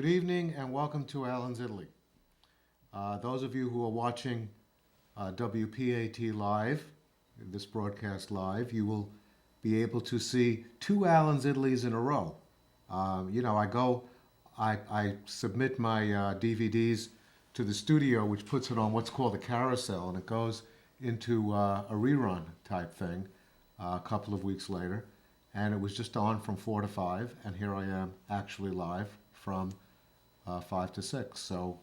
Good evening and welcome to Alan's Italy. Those of you who are watching WPAT live, this broadcast live, you will be able to see two Alan's Italys in a row. I submit my DVDs to the studio, which puts it on what's called a carousel, and it goes into a rerun type thing a couple of weeks later. And it was just on from 4 to 5, and here I am actually live from 5 to 6. So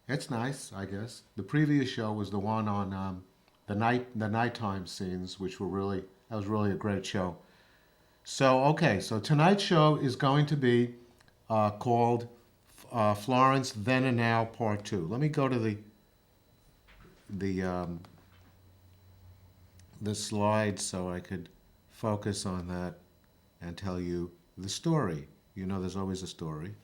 it's nice, I guess. The previous show was the one on the nighttime scenes, which that was really a great show. So tonight's show is going to be called Florence Then and Now Part 2. Let me go to the slides so I could focus on that and tell you the story. You know there's always a story,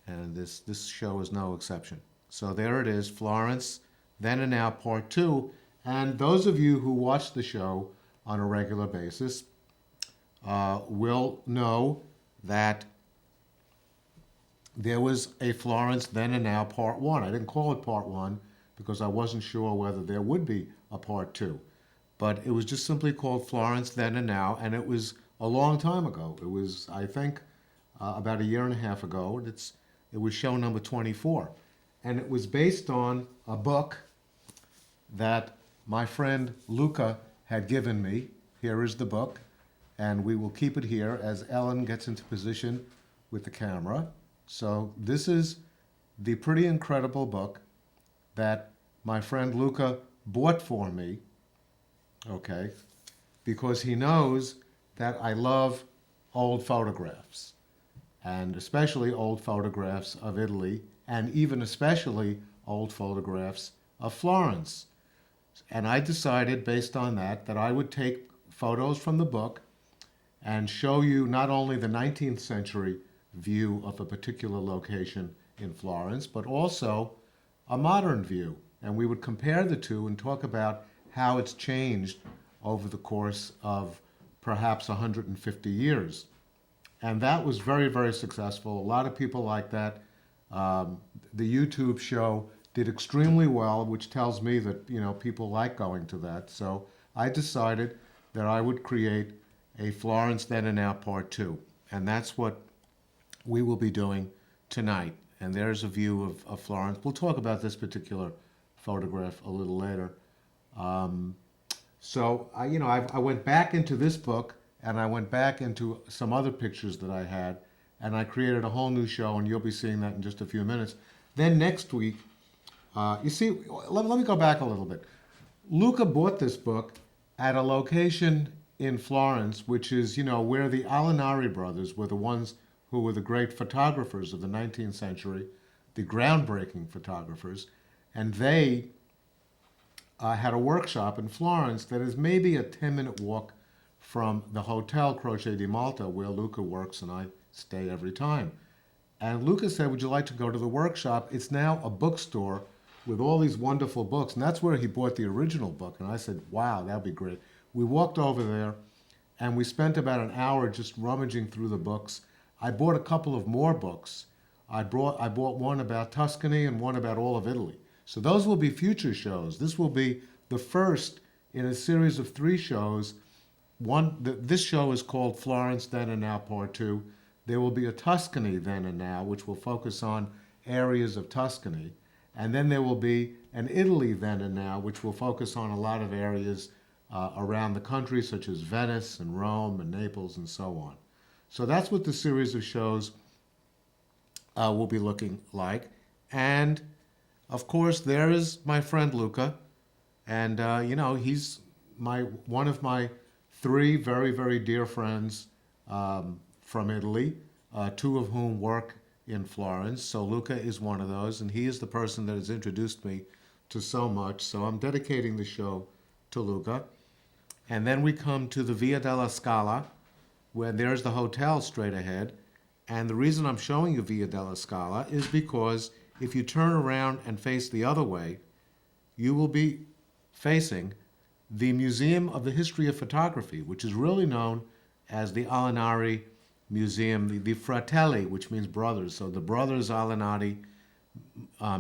and this show is no exception. So there it is, Florence Then and Now Part 2. And those of you who watch the show on a regular basis will know that there was a Florence Then and Now Part 1. I didn't call it Part 1 because I wasn't sure whether there would be a Part 2. But it was just simply called Florence Then and Now, and it was a long time ago. It was, I think, about a year and a half ago. It was show number 24. And it was based on a book that my friend Luca had given me. Here is the book, and we will keep it here as Ellen gets into position with the camera. So this is the pretty incredible book that my friend Luca bought for me, okay, because he knows that I love old photographs, and especially old photographs of Italy, and even especially old photographs of Florence. And I decided, based on that I would take photos from the book and show you not only the 19th century view of a particular location in Florence, but also a modern view. And we would compare the two and talk about how it's changed over the course of perhaps 150 years. And that was very, very successful. A lot of people like that. The YouTube show did extremely well, which tells me that people like going to that. So I decided that I would create a Florence Then and Now Part 2. And that's what we will be doing tonight. And there's a view of Florence. We'll talk about this particular photograph a little later. I went back into this book, and I went back into some other pictures that I had, and I created a whole new show, and you'll be seeing that in just a few minutes. Then next week, let me go back a little bit. Luca bought this book at a location in Florence, which is, where the Alinari brothers were the ones who were the great photographers of the 19th century, the groundbreaking photographers, and they had a workshop in Florence that is maybe a 10-minute walk from the Hotel Croce di Malta, where Luca works and I stay every time. And Luca said, would you like to go to the workshop? It's now a bookstore with all these wonderful books. And that's where he bought the original book. And I said, wow, that'd be great. We walked over there and we spent about an hour just rummaging through the books. I bought a couple of more books. I bought one about Tuscany and one about all of Italy. So those will be future shows. This will be the first in a series of 3 shows. This show is called Florence Then and Now Part 2. There will be a Tuscany Then and Now, which will focus on areas of Tuscany. And then there will be an Italy Then and Now, which will focus on a lot of areas around the country, such as Venice and Rome and Naples and so on. So that's what the series of shows will be looking like. And of course, there is my friend Luca, and he's one of my 3 very, very dear friends from Italy, 2 of whom work in Florence. So Luca is one of those, and he is the person that has introduced me to so much. So I'm dedicating the show to Luca. And then we come to the Via della Scala, where there's the hotel straight ahead. And the reason I'm showing you Via della Scala is because if you turn around and face the other way, you will be facing the Museum of the History of Photography, which is really known as the Alinari museum, the Fratelli, which means brothers. So the Brothers Alinati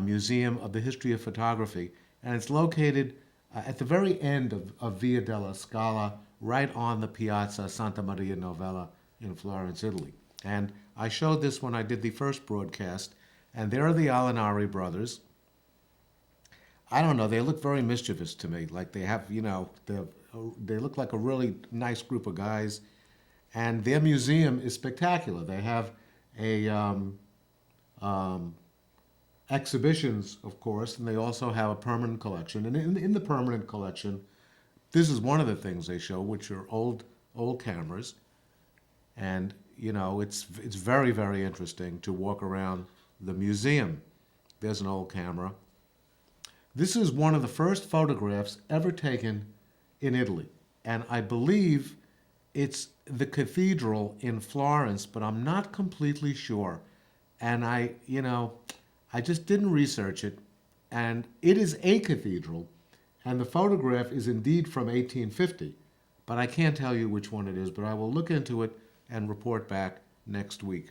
Museum of the History of Photography. And it's located at the very end of Via della Scala, right on the Piazza Santa Maria Novella in Florence, Italy. And I showed this when I did the first broadcast, and there are the Alinari brothers. I don't know, they look very mischievous to me. Like they have, they look like a really nice group of guys. And their museum is spectacular. They have a exhibitions, of course, and they also have a permanent collection. And in the permanent collection, this is one of the things they show, which are old cameras. And it's very, very interesting to walk around the museum. There's an old camera. This is one of the first photographs ever taken in Italy, and I believe it's the cathedral in Florence, but I'm not completely sure. And I just didn't research it, and it is a cathedral, and the photograph is indeed from 1850, but I can't tell you which one it is, but I will look into it and report back next week.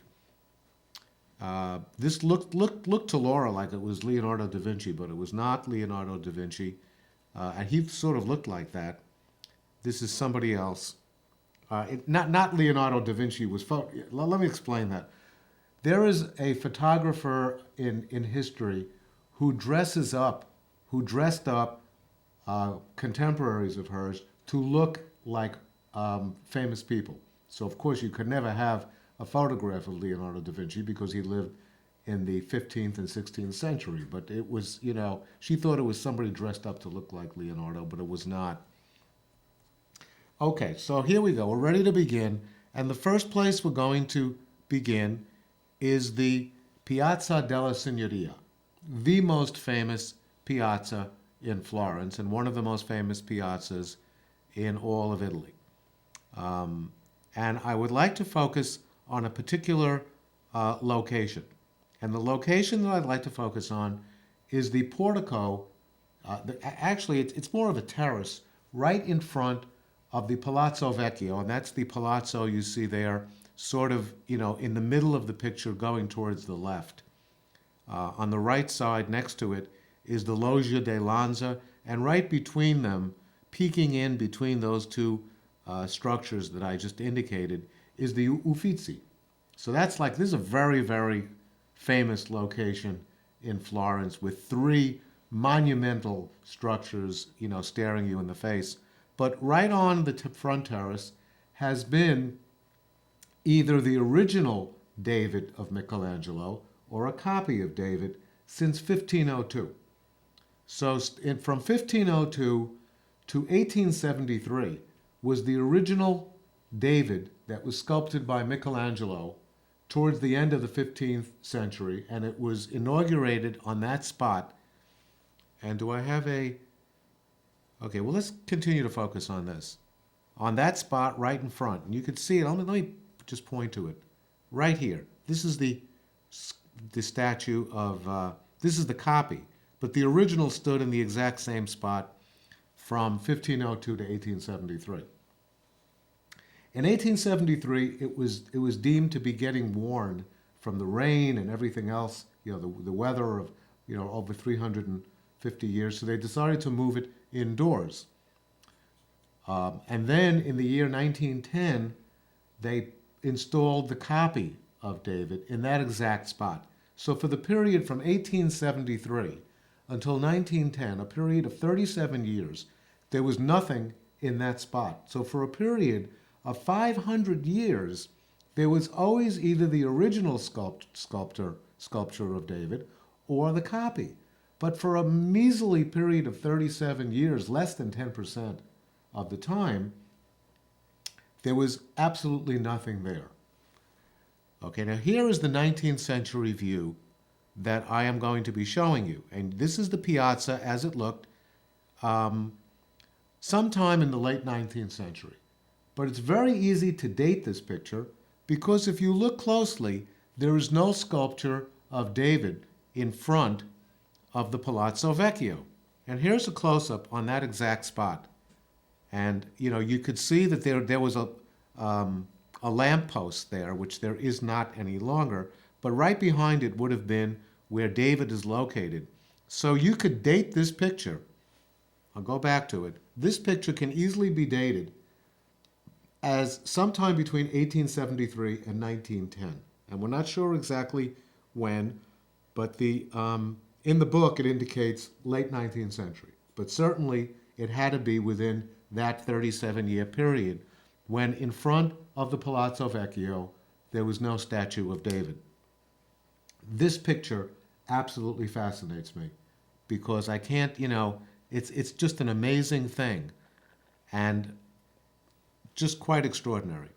This looked to Laura like it was Leonardo da Vinci, but it was not Leonardo da Vinci, and he sort of looked like that. This is somebody else. Not Leonardo da Vinci was. Let me explain that. There is a photographer in history who dressed up contemporaries of hers to look like famous people. So of course you could never have a photograph of Leonardo da Vinci because he lived in the 15th and 16th century. But it was, she thought it was somebody dressed up to look like Leonardo, but it was not. Okay, so here we go. We're ready to begin. And the first place we're going to begin is the Piazza della Signoria, the most famous piazza in Florence and one of the most famous piazzas in all of Italy. And I would like to focus on a particular location. And the location that I'd like to focus on is the portico. Actually, it's more of a terrace right in front of the Palazzo Vecchio, and that's the palazzo you see there, sort of, in the middle of the picture going towards the left. On the right side next to it is the Loggia dei Lanza, and right between them, peeking in between those two structures that I just indicated, is the Uffizi. So this is a very, very famous location in Florence with three monumental structures, staring you in the face. But right on the front terrace has been either the original David of Michelangelo or a copy of David since 1502. So from 1502 to 1873 was the original David that was sculpted by Michelangelo towards the end of the 15th century, and it was inaugurated on that spot. And do I have a... Okay, well, let's continue to focus on this. On that spot right in front, and you can see it. Let me just point to it. Right here. This is the statue of... this is the copy, but the original stood in the exact same spot from 1502 to 1873. In 1873, it was deemed to be getting worn from the rain and everything else, the weather of over 350 years. So they decided to move it indoors. And then in the year 1910, they installed the copy of David in that exact spot. So for the period from 1873 until 1910, a period of 37 years, there was nothing in that spot. So for a period of 500 years, there was always either the original sculpture of David or the copy. But for a measly period of 37 years, less than 10% of the time, there was absolutely nothing there. Okay, now here is the 19th century view that I am going to be showing you. And this is the piazza as it looked sometime in the late 19th century. But it's very easy to date this picture because if you look closely, there is no sculpture of David in front of the Palazzo Vecchio. And here's a close-up on that exact spot. And, you could see that there was a a lamppost there, which there is not any longer, but right behind it would have been where David is located. So you could date this picture. I'll go back to it. This picture can easily be dated as sometime between 1873 and 1910. And we're not sure exactly when, but in the book it indicates late 19th century. But certainly it had to be within that 37-year period when in front of the Palazzo Vecchio there was no statue of David. This picture absolutely fascinates me because I can't, it's just an amazing thing and just quite extraordinary.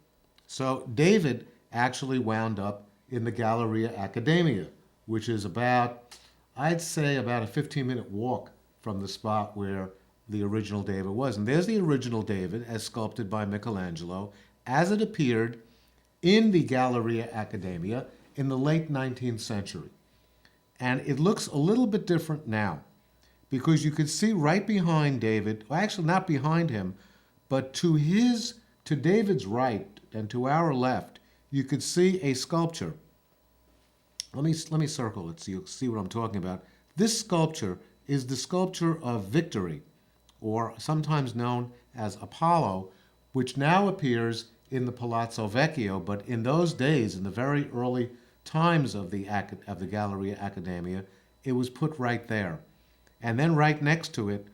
So David actually wound up in the Galleria Academia, which is I'd say about a 15-minute walk from the spot where the original David was. And there's the original David as sculpted by Michelangelo as it appeared in the Galleria Academia in the late 19th century. And it looks a little bit different now because you could see right behind David, well, actually not behind him, but to David's right and to our left, you could see a sculpture. Let me circle it so you'll see what I'm talking about. This sculpture is the sculpture of Victory, or sometimes known as Apollo, which now appears in the Palazzo Vecchio, but in those days, in the very early times of the Galleria Academia, it was put right there. And then right next to it,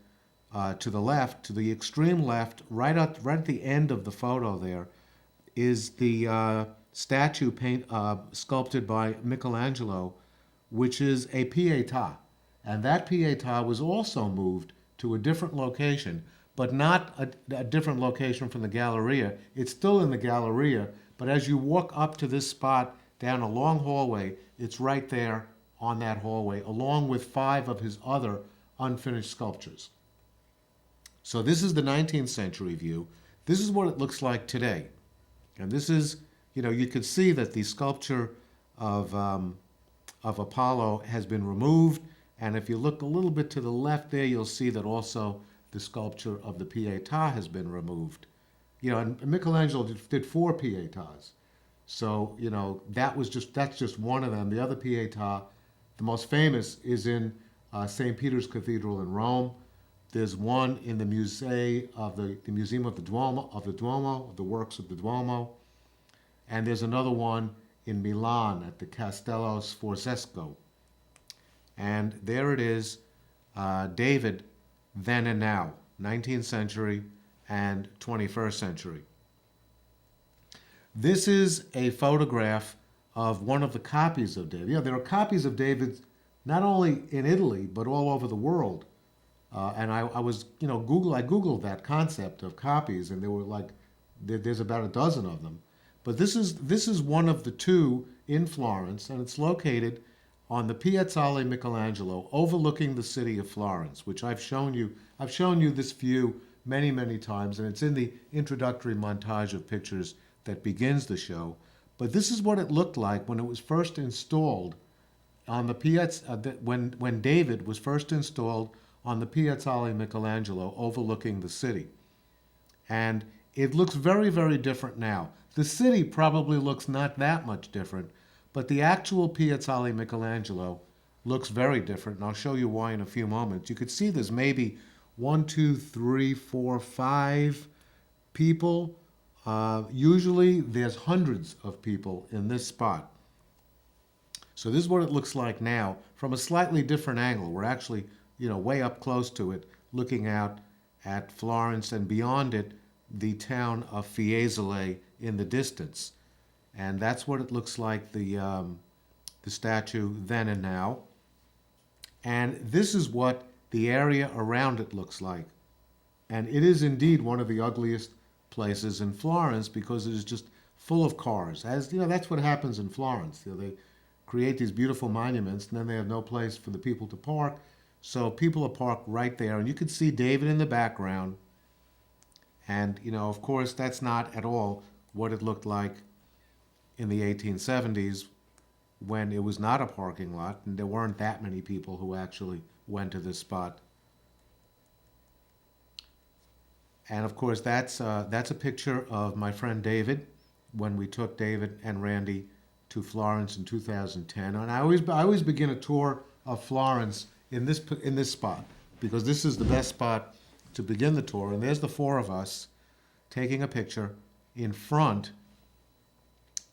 to the left, to the extreme left, right at the end of the photo there, is the statue sculpted by Michelangelo, which is a Pietà. And that Pietà was also moved to a different location, but not a different location from the Galleria. It's still in the Galleria, but as you walk up to this spot down a long hallway, it's right there on that hallway, along with 5 of his other unfinished sculptures. So this is the 19th century view. This is what it looks like today. And this is, you could see that the sculpture of Apollo has been removed. And if you look a little bit to the left there, you'll see that also the sculpture of the Pietà has been removed. And Michelangelo did 4 Pietàs. So, that's just one of them. The other Pietà, the most famous, is in St. Peter's Cathedral in Rome. There's one in the Museum of the Duomo, the works of the Duomo. And there's another one in Milan at the Castello Sforzesco. And there it is, David, then and now, 19th century and 21st century. This is a photograph of one of the copies of David. There are copies of David not only in Italy, but all over the world. And I Googled that concept of copies, and there were there's about a dozen of them. But this is one of the 2 in Florence, and it's located on the Piazzale Michelangelo, overlooking the city of Florence, which I've shown you. I've shown you this view many, many times, and it's in the introductory montage of pictures that begins the show. But this is what it looked like when it was first installed on the when David was first installed on the Piazzale Michelangelo overlooking the city. And it looks very, very different now. The city probably looks not that much different, but the actual Piazzale Michelangelo looks very different, and I'll show you why in a few moments. You could see there's maybe 1, 2, 3, 4, 5 people. Usually there's hundreds of people in this spot. So this is what it looks like now from a slightly different angle. We're actually, way up close to it, looking out at Florence and beyond it, the town of Fiesole in the distance. And that's what it looks like, the statue then and now. And this is what the area around it looks like. And it is indeed one of the ugliest places in Florence because it is just full of cars. That's what happens in Florence. They create these beautiful monuments and then they have no place for the people to park. So people are parked right there. And you can see David in the background. And, of course, that's not at all what it looked like in the 1870s when it was not a parking lot and there weren't that many people who actually went to this spot. And of course, that's a picture of my friend David when we took David and Randy to Florence in 2010. And I always begin a tour of Florence in this spot, because this is the best spot to begin the tour. And there's the four of us taking a picture in front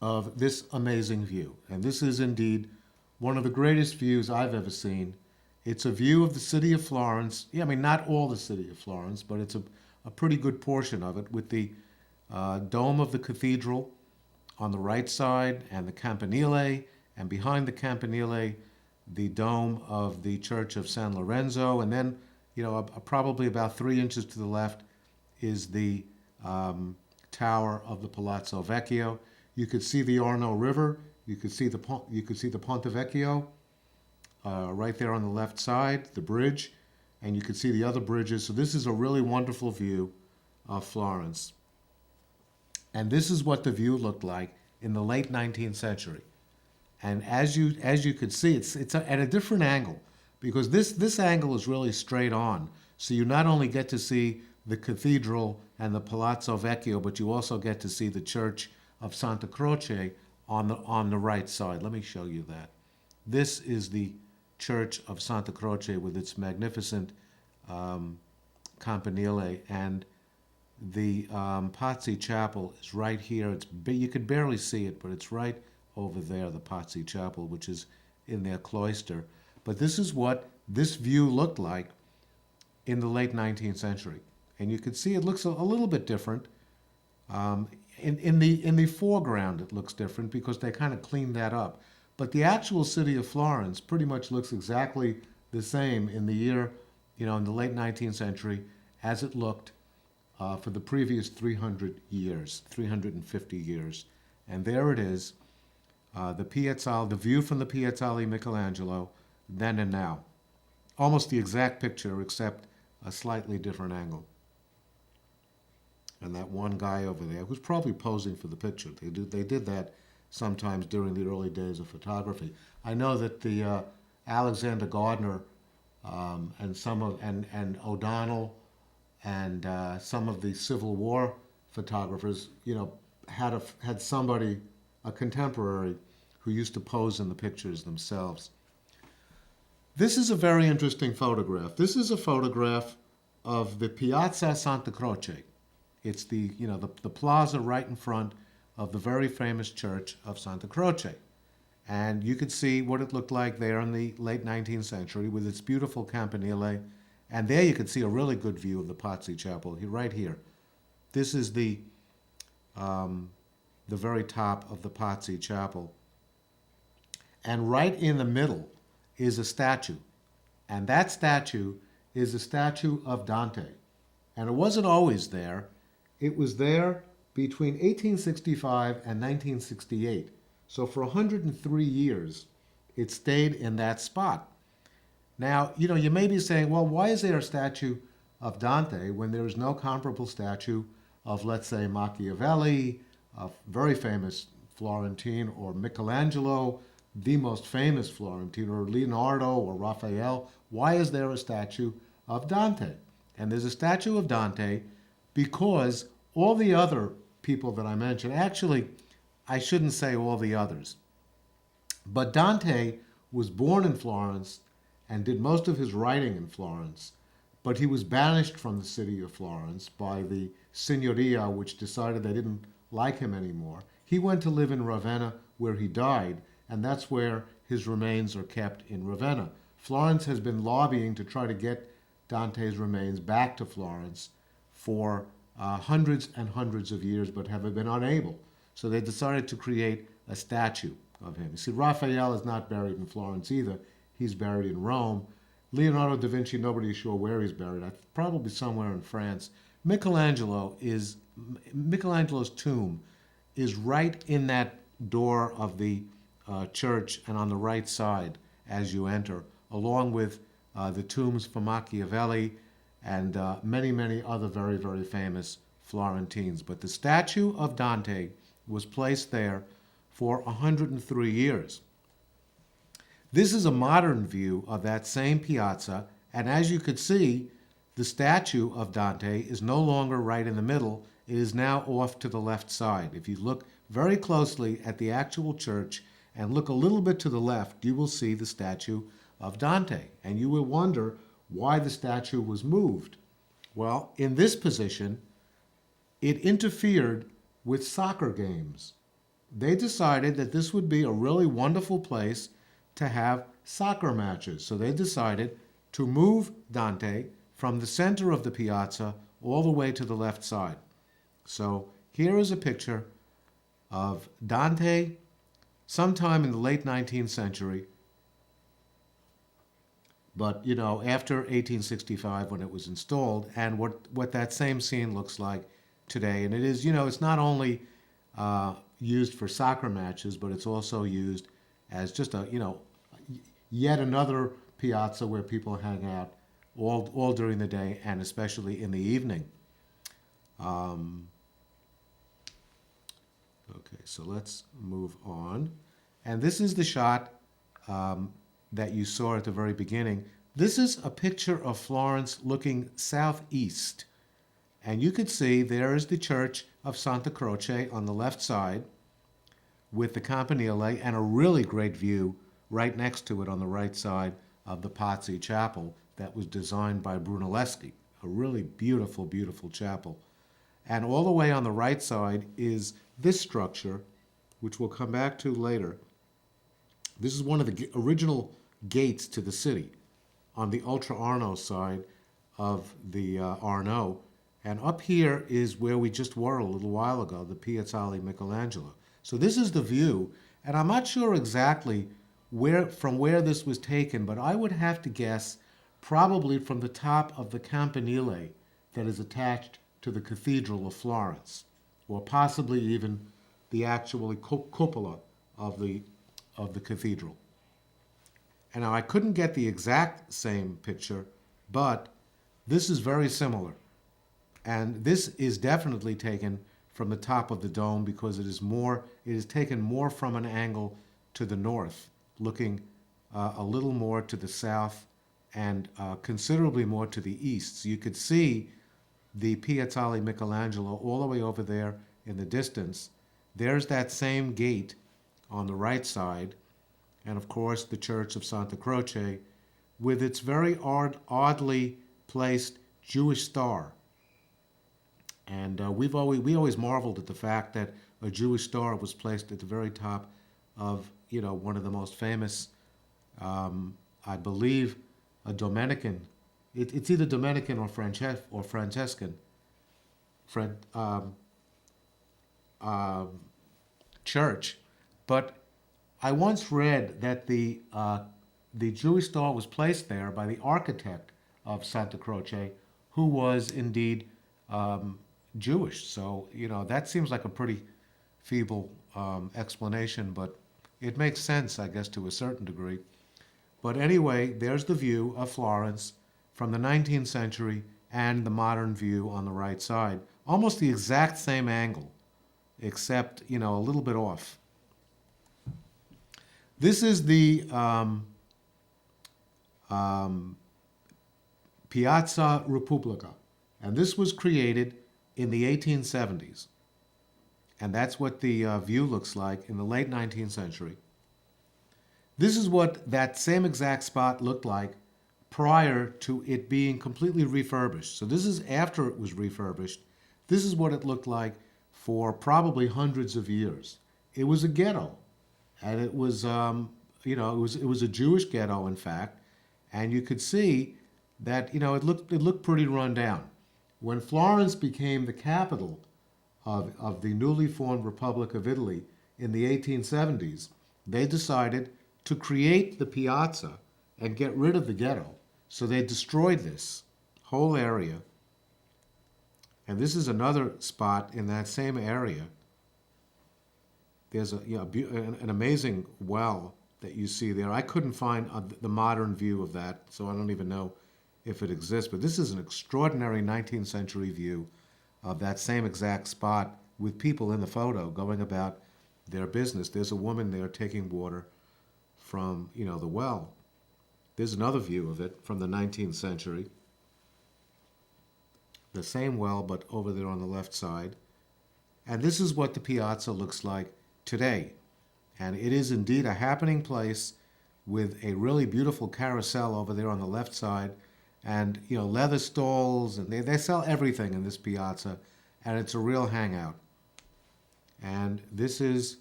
of this amazing view. And this is indeed one of the greatest views I've ever seen. It's a view of the city of Florence. Yeah, I mean, not all the city of Florence, but it's a pretty good portion of it, with the dome of the cathedral on the right side, and the campanile, and behind the campanile, the dome of the Church of San Lorenzo, and then, probably about 3 inches to the left is the tower of the Palazzo Vecchio. You could see the Arno River. You could see the Ponte Vecchio right there on the left side, the bridge, and you could see the other bridges. So this is a really wonderful view of Florence. And this is what the view looked like in the late 19th century. And as you could see, it's at a different angle, because this angle is really straight on. So you not only get to see the cathedral and the Palazzo Vecchio, but you also get to see the Church of Santa Croce on the right side. Let me show you that. This is the Church of Santa Croce with its magnificent campanile, and the Pazzi Chapel is right here. You could barely see it, but it's right over there, the Pazzi Chapel, which is in their cloister. But this is what this view looked like in the late 19th century. And you can see it looks a little bit different. In the foreground, it looks different because they kind of cleaned that up. But the actual city of Florence pretty much looks exactly the same in the year, in the late 19th century, as it looked for the previous 300 years, 350 years. And there it is, the view from the Piazzale Michelangelo, then and now. Almost the exact picture, except a slightly different angle. And that one guy over there, who's probably posing for the picture. They did that sometimes during the early days of photography. I know that the Alexander Gardner and O'Donnell and some of the Civil War photographers, had somebody, a contemporary, who used to pose in the pictures themselves. This is a very interesting photograph. This is a photograph of the Piazza Santa Croce. It's the plaza right in front of the very famous church of Santa Croce. And you could see what it looked like there in the late 19th century with its beautiful campanile. And there you could see a really good view of the Pazzi Chapel, right here. This is the very top of the Pazzi Chapel. And right in the middle is a statue. And that statue is a statue of Dante. And it wasn't always there. It was there between 1865 and 1968. So for 103 years, it stayed in that spot. Now, you may be saying, well, why is there a statue of Dante when there is no comparable statue of, let's say, Machiavelli, a very famous Florentine, or Michelangelo, the most famous Florentine, or Leonardo or Raphael? Why is there a statue of Dante? And there's a statue of Dante because all the other people that I mentioned, actually, I shouldn't say all the others, but Dante was born in Florence and did most of his writing in Florence, but he was banished from the city of Florence by the Signoria, which decided they didn't like him anymore. He went to live in Ravenna, where he died, and that's where his remains are kept, in Ravenna. Florence has been lobbying to try to get Dante's remains back to Florence for hundreds and hundreds of years, but have been unable. So they decided to create a statue of him. You see, Raphael is not buried in Florence either. He's buried in Rome. Leonardo da Vinci, nobody's sure where he's buried. Probably somewhere in France. Michelangelo's tomb is right in that door of the church and on the right side as you enter, along with the tombs for Machiavelli and many, many other very, very famous Florentines. But the statue of Dante was placed there for 103 years. This is a modern view of that same piazza, and as you could see, the statue of Dante is no longer right in the middle. It is now off to the left side. If you look very closely at the actual church and look a little bit to the left, you will see the statue of Dante. And you will wonder why the statue was moved. Well, in this position, it interfered with soccer games. They decided that this would be a really wonderful place to have soccer matches. So they decided to move Dante from the center of the piazza all the way to the left side. So here is a picture of Dante sometime in the late 19th century, but after 1865 when it was installed, and what that same scene looks like today. And it is, it's not only used for soccer matches, but it's also used as just yet another piazza where people hang out all during the day and especially in the evening. Okay, so let's move on. And this is the shot that you saw at the very beginning. This is a picture of Florence looking southeast. And you could see there is the church of Santa Croce on the left side with the Campanile and a really great view right next to it on the right side of the Pazzi Chapel that was designed by Brunelleschi. A really beautiful, beautiful chapel. And all the way on the right side is this structure, which we'll come back to later. This is one of the original gates to the city on the Ultra Arno side of the Arno. And up here is where we just were a little while ago, the Piazzale Michelangelo. So this is the view, and I'm not sure exactly from where this was taken, but I would have to guess probably from the top of the Campanile that is attached to the Cathedral of Florence, or possibly even the actual cupola of the cathedral. And now I couldn't get the exact same picture, but this is very similar. And this is definitely taken from the top of the dome because it is taken more from an angle to the north, looking a little more to the south and considerably more to the east. So you could see the Piazzale Michelangelo all the way over there in the distance. There's that same gate on the right side, and of course the Church of Santa Croce with its very oddly placed Jewish star. And we always marveled at the fact that a Jewish star was placed at the very top of one of the most famous, I believe, a Dominican. It's either Dominican or Franciscan church. But I once read that the Jewish star was placed there by the architect of Santa Croce, who was indeed Jewish. So, that seems like a pretty feeble explanation, but it makes sense, I guess, to a certain degree. But anyway, there's the view of Florence from the 19th century and the modern view on the right side. Almost the exact same angle, except, a little bit off. This is the Piazza Repubblica, and this was created in the 1870s. And that's what the view looks like in the late 19th century. This is what that same exact spot looked like prior to it being completely refurbished. So this is after it was refurbished. This is what it looked like for probably hundreds of years. It was a ghetto, and it was, it was a Jewish ghetto, in fact, and you could see that, it looked pretty run down. When Florence became the capital of the newly formed Republic of Italy in the 1870s, they decided to create the piazza and get rid of the ghetto. So they destroyed this whole area. And this is another spot in that same area. There's an amazing well that you see there. I couldn't find the modern view of that, so I don't even know if it exists. But this is an extraordinary 19th century view of that same exact spot with people in the photo going about their business. There's a woman there taking water from, the well. There's another view of it from the 19th century. The same well, but over there on the left side. And this is what the piazza looks like today. And it is indeed a happening place with a really beautiful carousel over there on the left side, and leather stalls, and they sell everything in this piazza, and it's a real hangout. And this is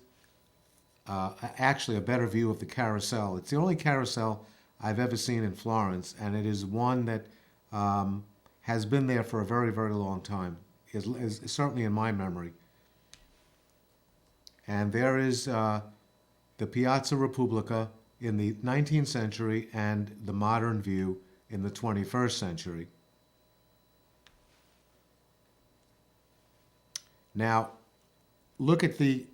actually a better view of the carousel. It's the only carousel I've ever seen in Florence, and it is one that has been there for a very, very long time, is certainly in my memory. And there is the Piazza Repubblica in the 19th century and the modern view in the 21st century. Now, look at the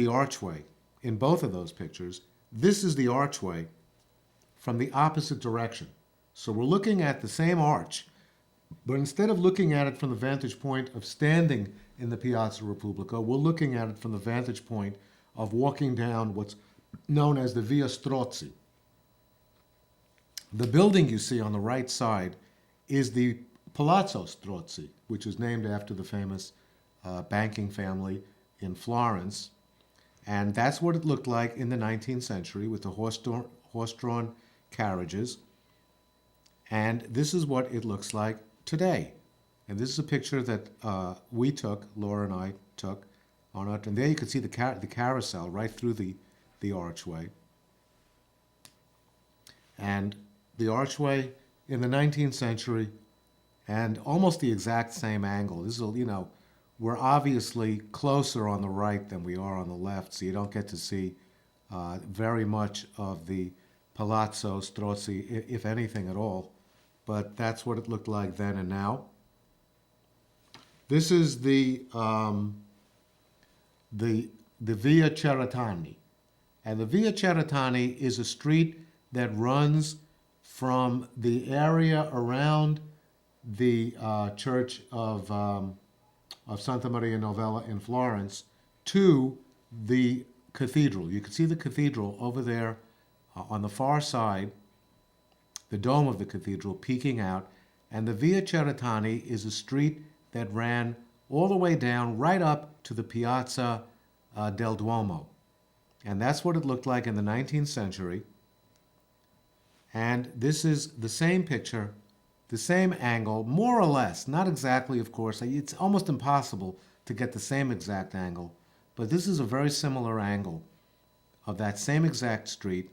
archway in both of those pictures. This is the archway from the opposite direction. So we're looking at the same arch, but instead of looking at it from the vantage point of standing in the Piazza Repubblica, we're looking at it from the vantage point of walking down what's known as the Via Strozzi. The building you see on the right side is the Palazzo Strozzi, which is named after the famous banking family in Florence. And that's what it looked like in the 19th century with the horse-drawn carriages. And this is what it looks like today. And this is a picture that we took, Laura and I took, on it. And there you can see the carousel right through the archway. And the archway in the 19th century, and almost the exact same angle. This is, we're obviously closer on the right than we are on the left, so you don't get to see very much of the Palazzo Strozzi, if anything at all. But that's what it looked like then and now. This is the Via Cerretani. And the Via Cerretani is a street that runs from the area around the church of Santa Maria Novella in Florence to the cathedral. You can see the cathedral over there on the far side, the dome of the cathedral peeking out. And the Via Cerretani is a street that ran all the way down right up to the Piazza del Duomo. And that's what it looked like in the 19th century. And this is the same picture, the same angle, more or less, not exactly, of course. It's almost impossible to get the same exact angle, but this is a very similar angle of that same exact street.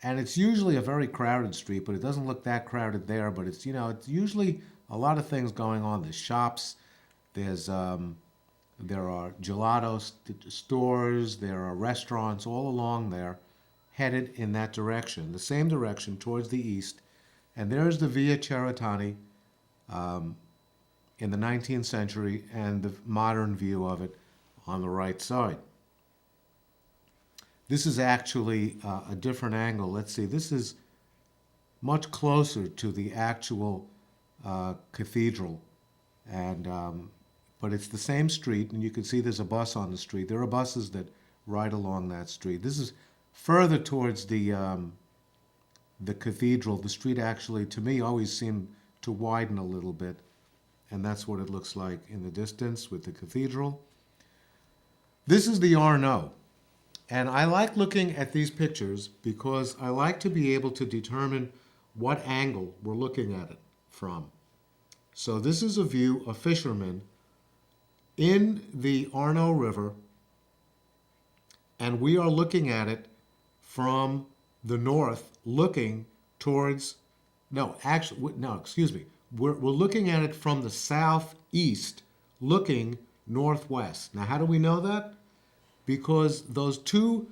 And it's usually a very crowded street, but it doesn't look that crowded there. But it's, it's usually a lot of things going on. There's shops, there are gelato stores, there are restaurants all along there, headed in that direction, the same direction towards the east. And there's the Via Cerretani in the 19th century and the modern view of it on the right side. This is actually a different angle. Let's see, this is much closer to the actual cathedral. And but it's the same street, and you can see there's a bus on the street. There are buses that ride along that street. This is further towards the cathedral. The street actually, to me, always seemed to widen a little bit, and that's what it looks like in the distance with the cathedral. This is the Arno, and I like looking at these pictures because I like to be able to determine what angle we're looking at it from. So this is a view of fishermen in the Arno River, and we are looking at it from the north, looking towards, we're looking at it from the southeast, looking northwest. Now, how do we know that? Because those two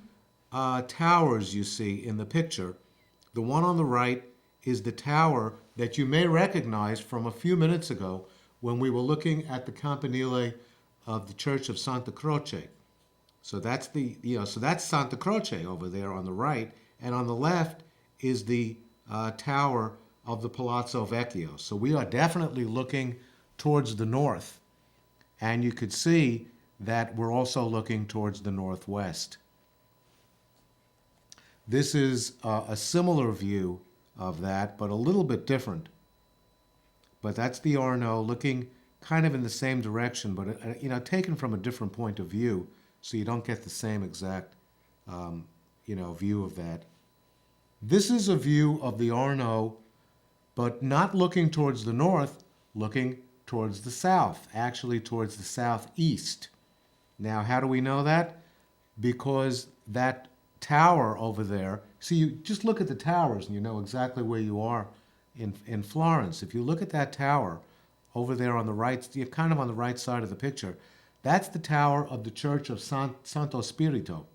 towers you see in the picture, the one on the right is the tower that you may recognize from a few minutes ago when we were looking at the campanile of the Church of Santa Croce. So that's that's Santa Croce over there on the right, and on the left is the tower of the Palazzo Vecchio. So we are definitely looking towards the north, and you could see that we're also looking towards the northwest. This is a similar view of that, but a little bit different. But that's the Arno looking kind of in the same direction, but taken from a different point of view, so you don't get the same exact view of that. This is a view of the Arno, but not looking towards the north, looking towards the south, actually towards the southeast. Now, how do we know that? Because that tower over there, see, you just look at the towers and you know exactly where you are in Florence. If you look at that tower over there on the right, you're kind of on the right side of the picture, that's the tower of the Church of Santo Spirito.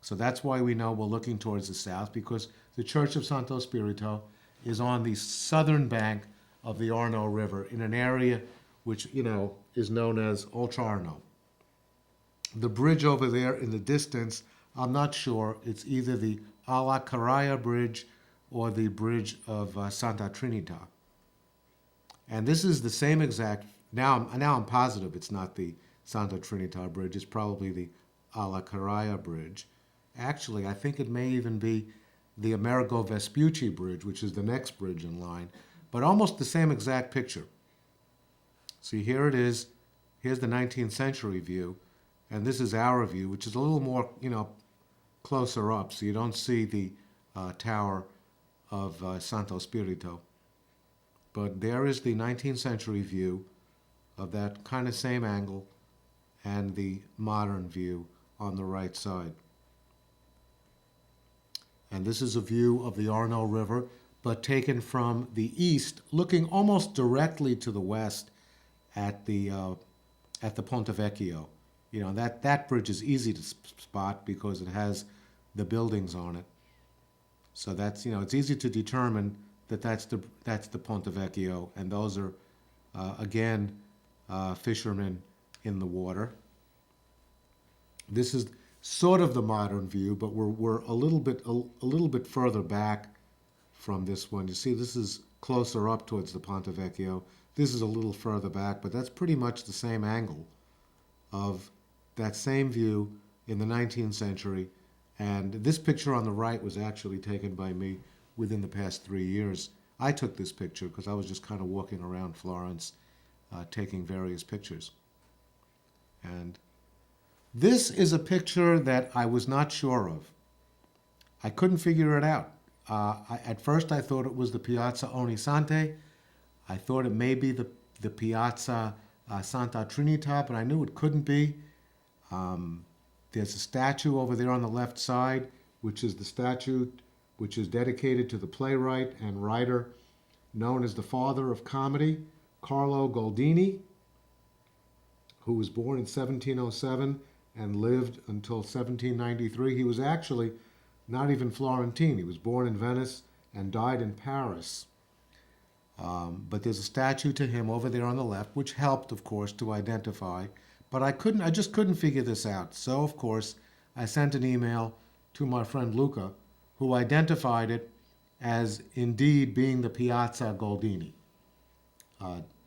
So that's why we know we're looking towards the south, because the Church of Santo Spirito is on the southern bank of the Arno River in an area which, is known as Oltrarno. The bridge over there in the distance, I'm not sure. It's either the Alla Caraya Bridge or the bridge of Santa Trinita. And this is the same exact, now I'm positive it's not the Santa Trinita Bridge, it's probably the Alla Caraya Bridge. Actually, I think it may even be the Amerigo Vespucci Bridge, which is the next bridge in line, but almost the same exact picture. See, here it is. Here's the 19th century view, and this is our view, which is a little more, closer up, so you don't see the tower of Santo Spirito. But there is the 19th century view of that kind of same angle and the modern view on the right side. And this is a view of the Arno River, but taken from the east, looking almost directly to the west at the Ponte Vecchio. That bridge is easy to spot because it has the buildings on it. So that's, it's easy to determine that that's the Ponte Vecchio, and those are, again, fishermen in the water. This is sort of the modern view, but we're a little bit further back from this one. You see, this is closer up towards the Ponte Vecchio. This is a little further back, but that's pretty much the same angle of that same view in the 19th century. And this picture on the right was actually taken by me within the past 3 years. I took this picture because I was just kind of walking around Florence taking various pictures. And this is a picture that I was not sure of. I couldn't figure it out. At first I thought it was the Piazza Ognissanti. I thought it may be the Piazza Santa Trinita, but I knew it couldn't be. There's a statue over there on the left side, which is the statue which is dedicated to the playwright and writer known as the father of comedy, Carlo Goldini, who was born in 1707 and lived until 1793. He was actually not even Florentine. He was born in Venice and died in Paris. But there's a statue to him over there on the left, which helped, of course, to identify. But I just couldn't figure this out. So, of course, I sent an email to my friend Luca, who identified it as indeed being the Piazza Goldini,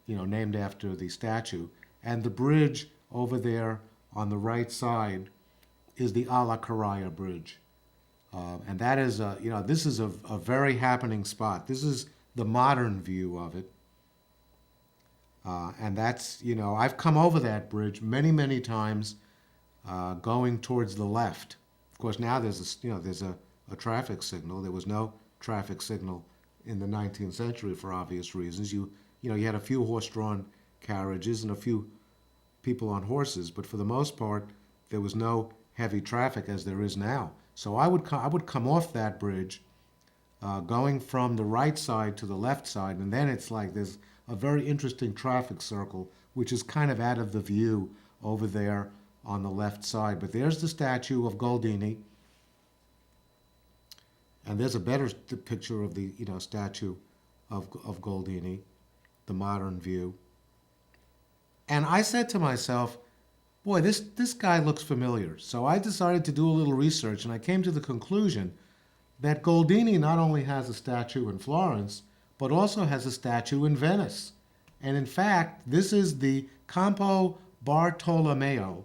named after the statue. And the bridge over there on the right side is the Alla Caraya Bridge. And that is, this is a very happening spot. This is the modern view of it. And that's, I've come over that bridge many, many times going towards the left. Of course, now there's a traffic signal. There was no traffic signal in the 19th century for obvious reasons. You had a few horse-drawn carriages and a few people on horses, but for the most part, there was no heavy traffic as there is now. So I would come off that bridge, going from the right side to the left side, and then it's like there's a very interesting traffic circle, which is kind of out of the view over there on the left side. But there's the statue of Goldini, and there's a better picture of the statue of Goldini, the modern view. And I said to myself, boy, this guy looks familiar. So I decided to do a little research, and I came to the conclusion that Goldini not only has a statue in Florence, but also has a statue in Venice. And in fact, this is the Campo Bartolomeo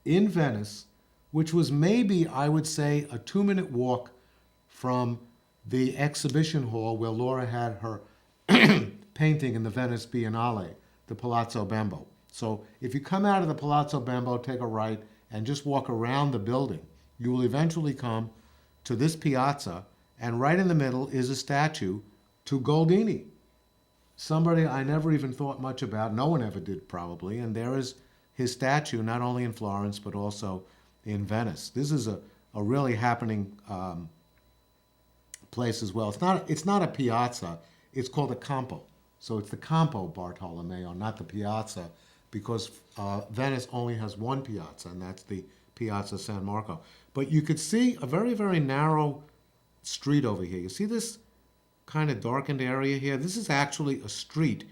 in Venice, which was maybe, I would say, a 2-minute walk from the exhibition hall where Laura had her painting in the Venice Biennale. the Palazzo Bembo. So if you come out of the Palazzo Bembo, take a right, and just walk around the building, you will eventually come to this piazza, and right in the middle is a statue to Goldini, somebody I never even thought much about. No one ever did, probably. And there is his statue, not only in Florence, but also in Venice. This is a really happening place as well. It's not a piazza. It's called a campo. So it's the Campo Bartolomeo, not the piazza, because Venice only has one piazza, and that's the Piazza San Marco. But you could see a very, very narrow street over here. You see this kind of darkened area here? This is actually a street,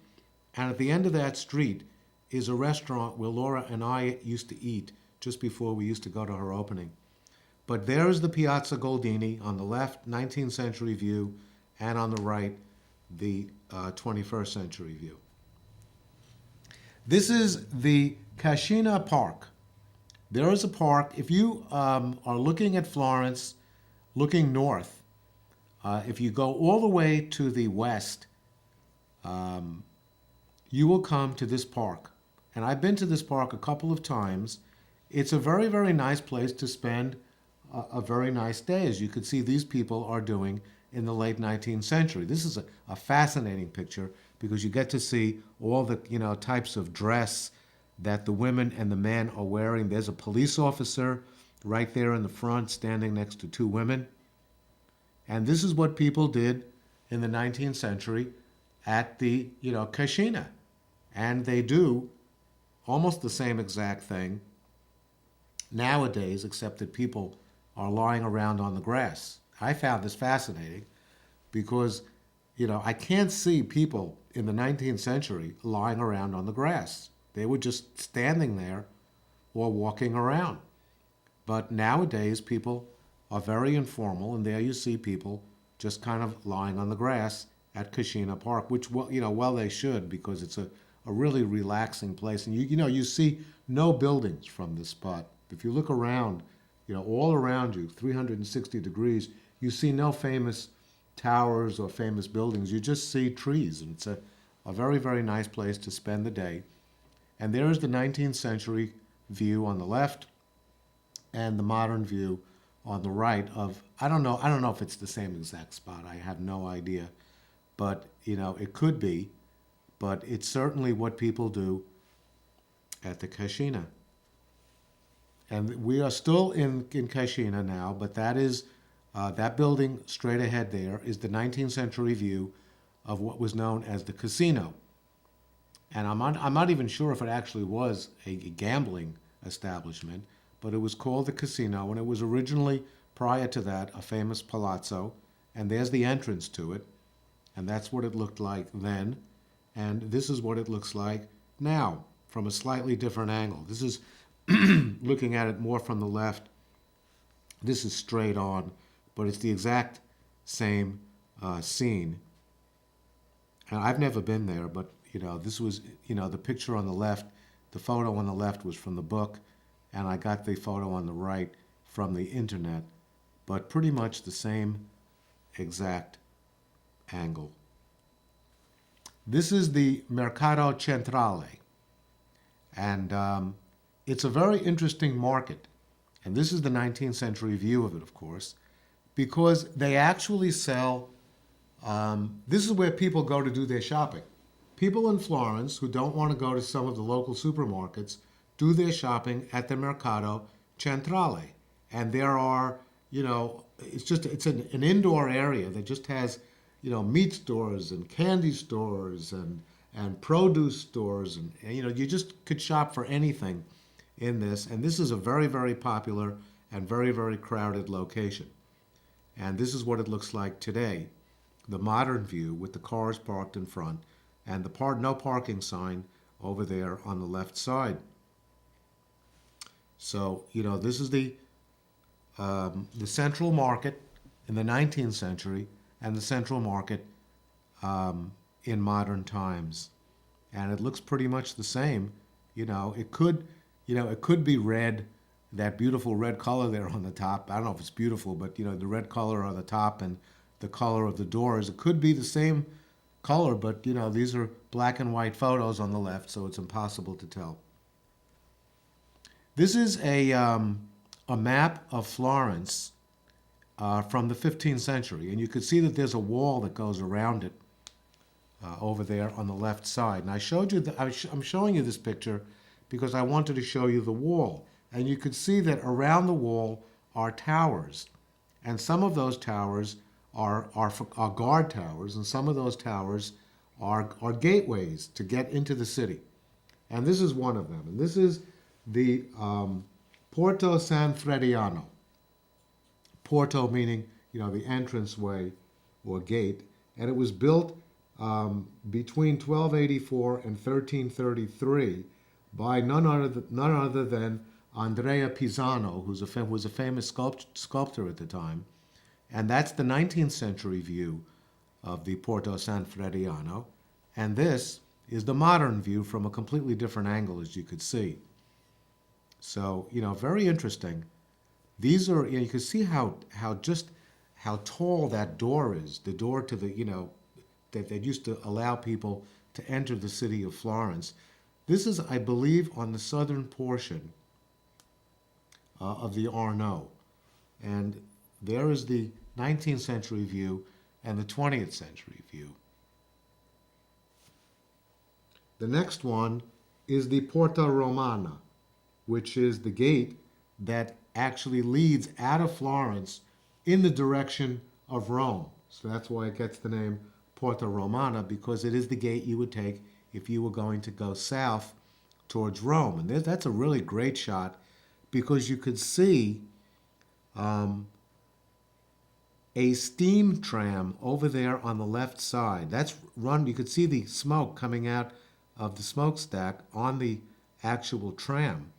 and at the end of that street is a restaurant where Laura and I used to eat just before we used to go to her opening. But there is the Piazza Goldini on the left, 19th century view, and on the right, the 21st century view. This is the Cascina Park. There is a park. If you are looking at Florence, looking north, if you go all the way to the west, you will come to this park. And I've been to this park a couple of times. It's a very, very nice place to spend a very nice day, as you can see these people are doing in the late 19th century. This is a fascinating picture because you get to see all the types of dress that the women and the men are wearing. There's a police officer right there in the front standing next to two women. And this is what people did in the 19th century at the Cascina. And they do almost the same exact thing nowadays, except that people are lying around on the grass. I found this fascinating because, I can't see people in the 19th century lying around on the grass. They were just standing there or walking around. But nowadays, people are very informal, and there you see people just kind of lying on the grass at Cascina Park, which, well, they should, because it's a really relaxing place. And you see no buildings from this spot. If you look around, all around you, 360 degrees, you see no famous towers or famous buildings. You just see trees, and it's a very, very nice place to spend the day. And there is the 19th century view on the left and the modern view on the right of, I don't know if it's the same exact spot. I have no idea. But, it could be. But it's certainly what people do at the Cascina. And we are still in Cascina now, but that is that building straight ahead there is the 19th century view of what was known as the casino. And I'm not even sure if it actually was a gambling establishment, but it was called the casino, and it was originally, prior to that, a famous palazzo. And there's the entrance to it, and that's what it looked like then. And this is what it looks like now, from a slightly different angle. This is looking at it more from the left. This is straight on, but it's the exact same scene. And I've never been there, but this was, the picture on the left, the photo on the left was from the book, and I got the photo on the right from the internet, but pretty much the same exact angle. This is the Mercato Centrale, and it's a very interesting market. And this is the 19th century view of it, of course, because they actually sell, this is where people go to do their shopping. People in Florence who don't want to go to some of the local supermarkets do their shopping at the Mercato Centrale. And there are, it's an indoor area that just has, meat stores and candy stores and produce stores. And you just could shop for anything in this. And this is a very, very popular and very, very crowded location. And this is what it looks like today, the modern view with the cars parked in front and the no parking sign over there on the left side. So, this is the central market in the 19th century and the central market in modern times. And it looks pretty much the same. It could be red, that beautiful red color there on the top. I don't know if it's beautiful, but the red color on the top and the color of the doors. It could be the same color, but you know, these are black and white photos on the left, so it's impossible to tell. This is a map of Florence from the 15th century, and you can see that there's a wall that goes around it over there on the left side. And I showed you, I'm showing you this picture because I wanted to show you the wall. And you can see that around the wall are towers. And some of those towers are guard towers, and some of those towers are gateways to get into the city. And this is one of them. And this is the Porto San Frediano. Porto meaning, you know, the entranceway or gate. And it was built between 1284 and 1333 by none other than Andrea Pisano, who was a famous sculptor at the time. And that's the 19th century view of the Porto San Frediano. And this is the modern view from a completely different angle, as you could see. So, you know, very interesting. These are, you can see how tall that door is, the door to the, you know, that used to allow people to enter the city of Florence. This is, I believe, on the southern portion of the Arno. And there is the 19th century view and the 20th century view. The next one is the Porta Romana, which is the gate that actually leads out of Florence in the direction of Rome. So that's why it gets the name Porta Romana, because it is the gate you would take if you were going to go south towards Rome. And that's a really great shot because you could see a steam tram over there on the left side. That's run, you could see the smoke coming out of the smokestack on the actual tram.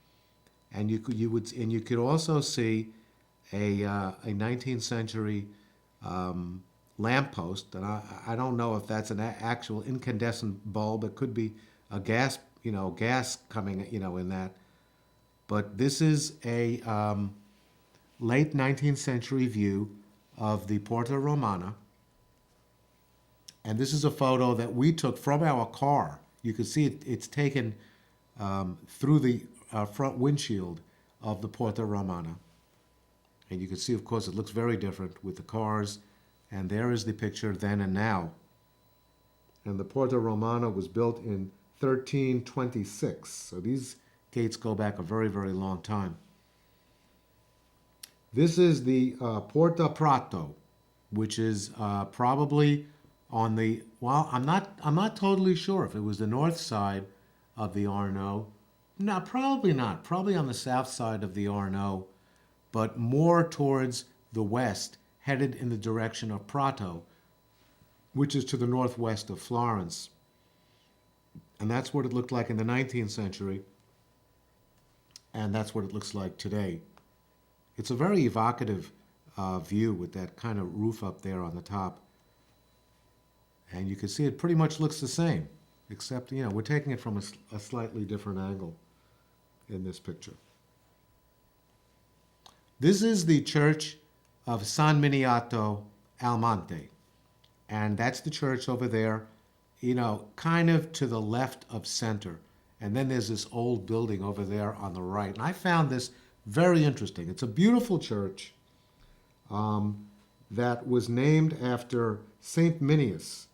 And you could also see a 19th century lamppost, and I don't know if that's an actual incandescent bulb. It could be a gas, you know, gas coming, you know, in that. But this is a late 19th century view of the Porta Romana, and this is a photo that we took from our car. You can see it's taken through the front windshield of the Porta Romana. And you can see, of course, it looks very different with the cars. And there is the picture then and now. And the Porta Romana was built in 1326. So these gates go back a very, very long time. This is the Porta Prato, which is probably on the, well, I'm not totally sure if it was the north side of the Arno. No, probably not. Probably on the south side of the Arno, but more towards the west, headed in the direction of Prato, which is to the northwest of Florence. And that's what it looked like in the 19th century, and that's what it looks like today. It's a very evocative view with that kind of roof up there on the top. And you can see it pretty much looks the same, except, you know, we're taking it from a slightly different angle in this picture. This is the church of San Miniato al Monte. And that's the church over there, you know, kind of to the left of center. And then there's this old building over there on the right. And I found this very interesting. It's a beautiful church that was named after Saint Minius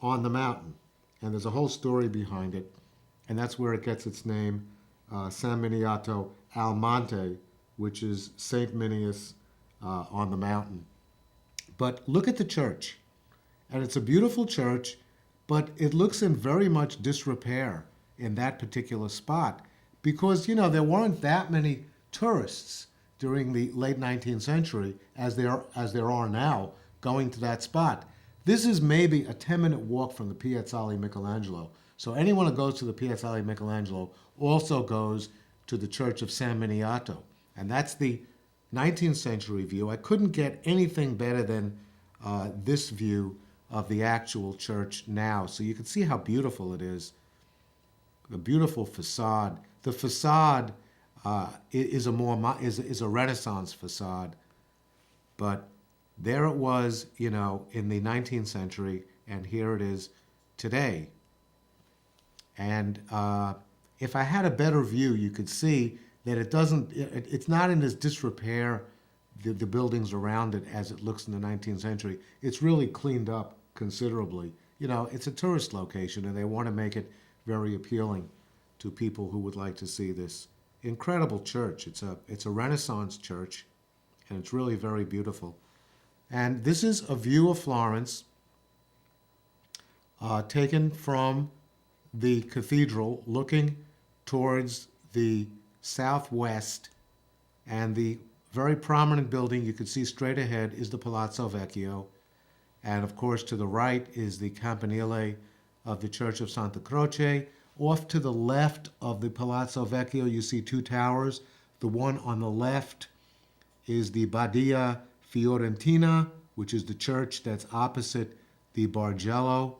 on the mountain. And there's a whole story behind it. And that's where it gets its name, San Miniato al Monte, which is Saint Minius on the mountain. But look at the church. And it's a beautiful church, but it looks in very much disrepair in that particular spot because, you know, there weren't that many tourists during the late 19th century as there are now going to that spot. This is maybe a 10-minute walk from the Piazzale Michelangelo. So anyone who goes to the Piazzale Michelangelo also goes to the Church of San Miniato. And that's the 19th century view. I couldn't get anything better than this view of the actual church now. So you can see how beautiful it is. The beautiful facade. The facade is a Renaissance facade, but there it was, you know, in the 19th century, and here it is today. And if I had a better view, you could see that it's not in as disrepair, the buildings around it, as it looks in the 19th century. It's really cleaned up considerably. You know, it's a tourist location, and they want to make it very appealing to people who would like to see this incredible church. It's a Renaissance church, and it's really very beautiful. And this is a view of Florence taken from the cathedral, looking towards the southwest, and the very prominent building you can see straight ahead is the Palazzo Vecchio, and of course to the right is the campanile of the Church of Santa Croce. Off to the left of the Palazzo Vecchio you see two towers. The one on the left is the Badia Fiorentina, which is the church that's opposite the Bargello,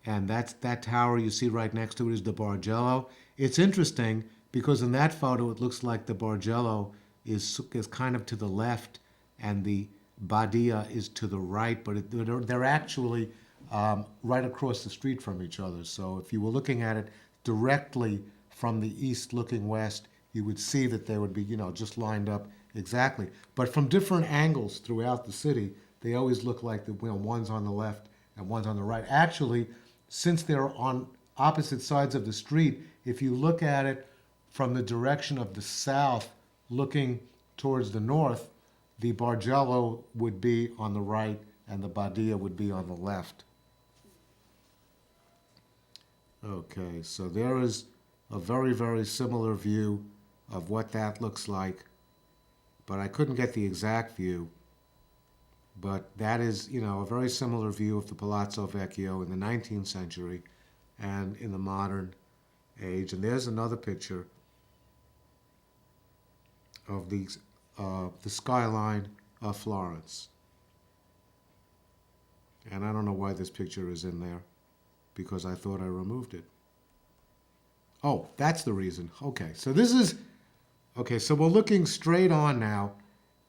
and that tower you see right next to it is the Bargello. It's interesting because in that photo it looks like the Bargello is kind of to the left and the Badia is to the right, but they're actually right across the street from each other. So if you were looking at it directly from the east looking west, you would see that they would be, just lined up exactly. But from different angles throughout the city, they always look like one's on the left and one's on the right. Actually, since they're on opposite sides of the street, if you look at it from the direction of the south looking towards the north, the Bargello would be on the right and the Badia would be on the left. Okay, so there is a very, very similar view of what that looks like, but I couldn't get the exact view. But that is, a very similar view of the Palazzo Vecchio in the 19th century and in the modern age. And there's another picture of the skyline of Florence. And I don't know why this picture is in there, because I thought I removed it. Oh, that's the reason. Okay, so so we're looking straight on now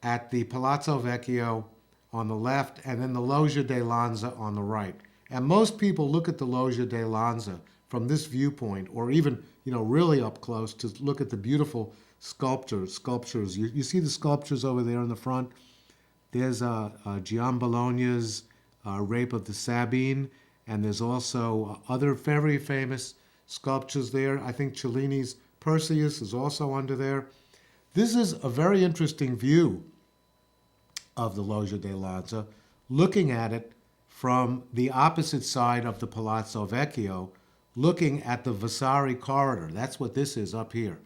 at the Palazzo Vecchio on the left, and then the Loggia di Lanza on the right. And most people look at the Loggia di Lanza from this viewpoint, or even, really up close to look at the beautiful sculptures. You see the sculptures over there in the front? There's Giambologna's Rape of the Sabine, and there's also other very famous sculptures there. I think Cellini's Perseus is also under there. This is a very interesting view of the Loggia di Lanza, looking at it from the opposite side of the Palazzo Vecchio, looking at the Vasari corridor. That's what this is up here.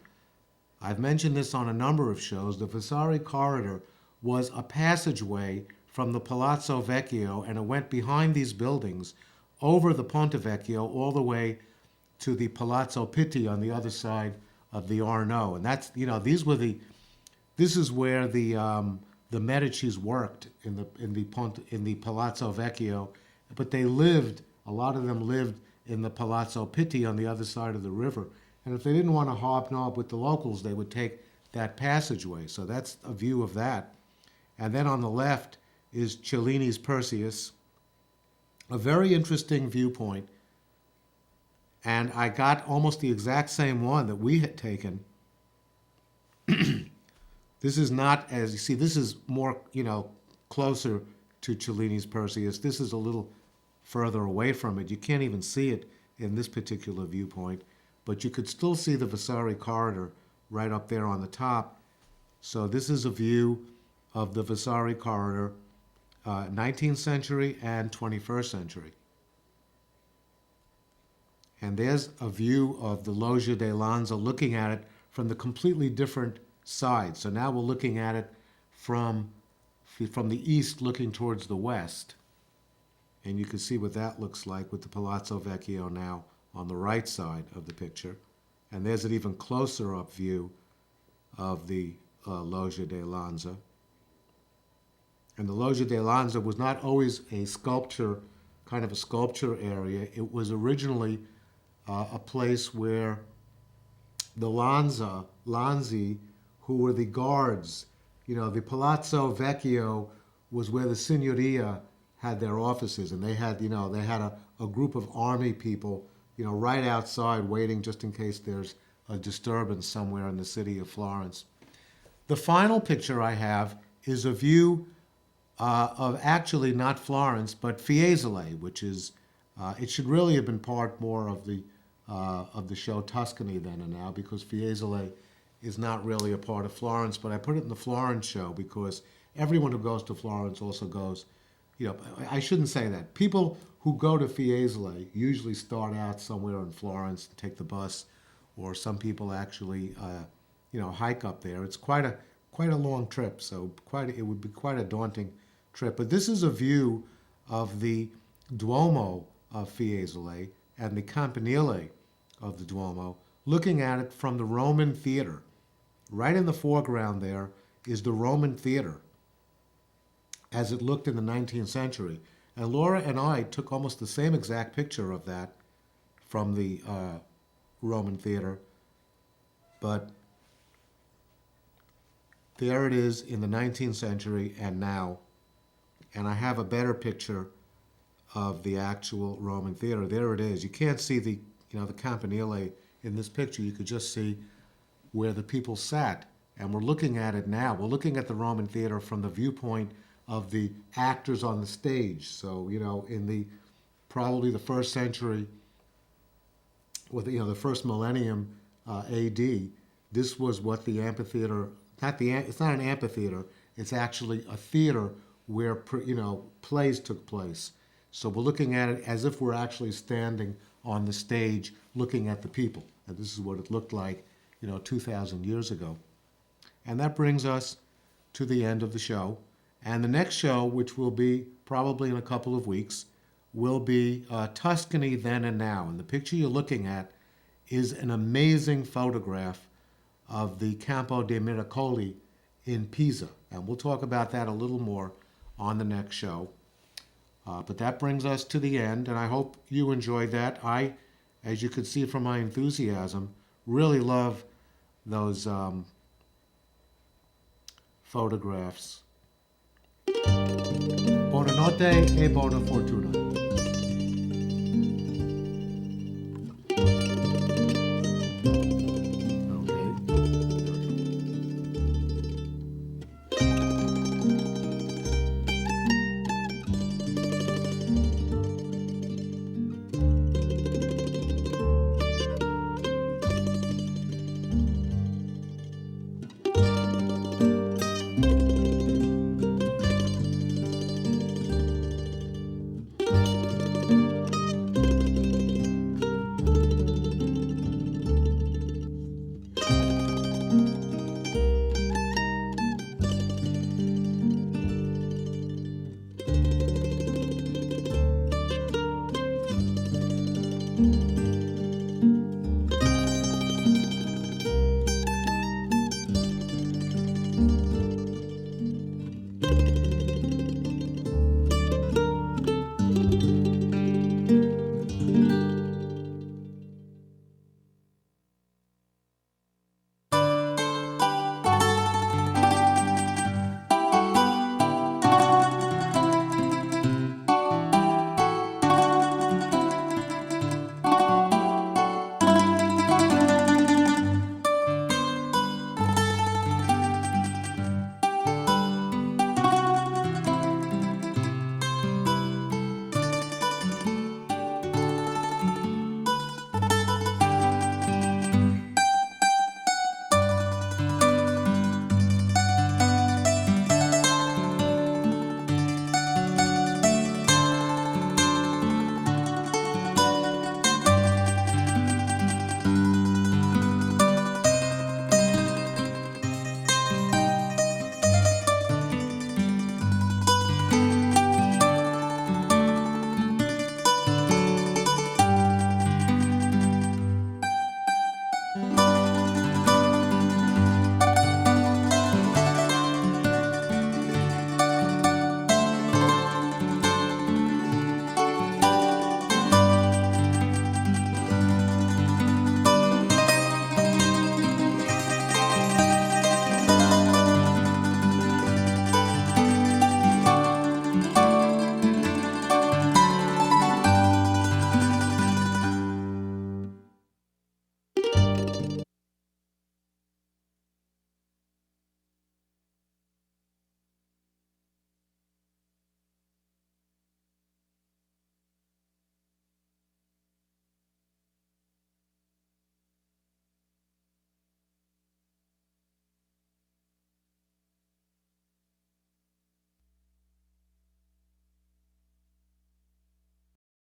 I've mentioned this on a number of shows. The Vasari corridor was a passageway from the Palazzo Vecchio, and it went behind these buildings over the Ponte Vecchio all the way to the Palazzo Pitti on the other side of the Arno. And that's, this is where the Medicis worked in the Palazzo Vecchio, but a lot of them lived in the Palazzo Pitti on the other side of the river. And if they didn't want to hobnob with the locals, they would take that passageway. So that's a view of that. And then on the left is Cellini's Perseus, a very interesting viewpoint. And I got almost the exact same one that we had taken. This is not, as you see, this is more, closer to Cellini's Perseus. This is a little further away from it. You can't even see it in this particular viewpoint, but you could still see the Vasari corridor right up there on the top. So this is a view of the Vasari corridor, 19th century and 21st century. And there's a view of the Loggia di Lanza, looking at it from the completely different side. So now we're looking at it from the east looking towards the west. And you can see what that looks like with the Palazzo Vecchio now on the right side of the picture. And there's an even closer up view of the Loggia di Lanza. And the Loggia di Lanza was not always a sculpture area. It was originally a place where the Lanzi, who were the guards, the Palazzo Vecchio was where the Signoria had their offices, and they had a a group of army people, right outside waiting just in case there's a disturbance somewhere in the city of Florence. The final picture I have is a view of actually not Florence, but Fiesole, which is, it should really have been part more of the show Tuscany then and now, because Fiesole is not really a part of Florence, but I put it in the Florence show because everyone who goes to Florence also goes, I shouldn't say that. People who go to Fiesole usually start out somewhere in Florence and take the bus, or some people actually, hike up there. It's quite a long trip, so it would be quite a daunting trip. But this is a view of the Duomo of Fiesole and the campanile of the Duomo, looking at it from the Roman theater. Right in the foreground there is the Roman theater as it looked in the 19th century. And Laura and I took almost the same exact picture of that from the Roman theater. But there it is in the 19th century and now. And I have a better picture of the actual Roman theater. There it is. You can't see the campanile in this picture. You could just see where the people sat. And we're looking at it now. We're looking at the Roman theater from the viewpoint of the actors on the stage. So, in probably the first century, or the first millennium AD, this was what the amphitheater, it's not an amphitheater, it's actually a theater where, plays took place. So we're looking at it as if we're actually standing on the stage looking at the people. And this is what it looked like, 2,000 years ago. And that brings us to the end of the show. And the next show, which will be probably in a couple of weeks, will be Tuscany Then and Now. And the picture you're looking at is an amazing photograph of the Campo dei Miracoli in Pisa. And we'll talk about that a little more on the next show. But that brings us to the end, and I hope you enjoyed that. I, as you could see from my enthusiasm, really love those photographs. Buonanotte e buona fortuna.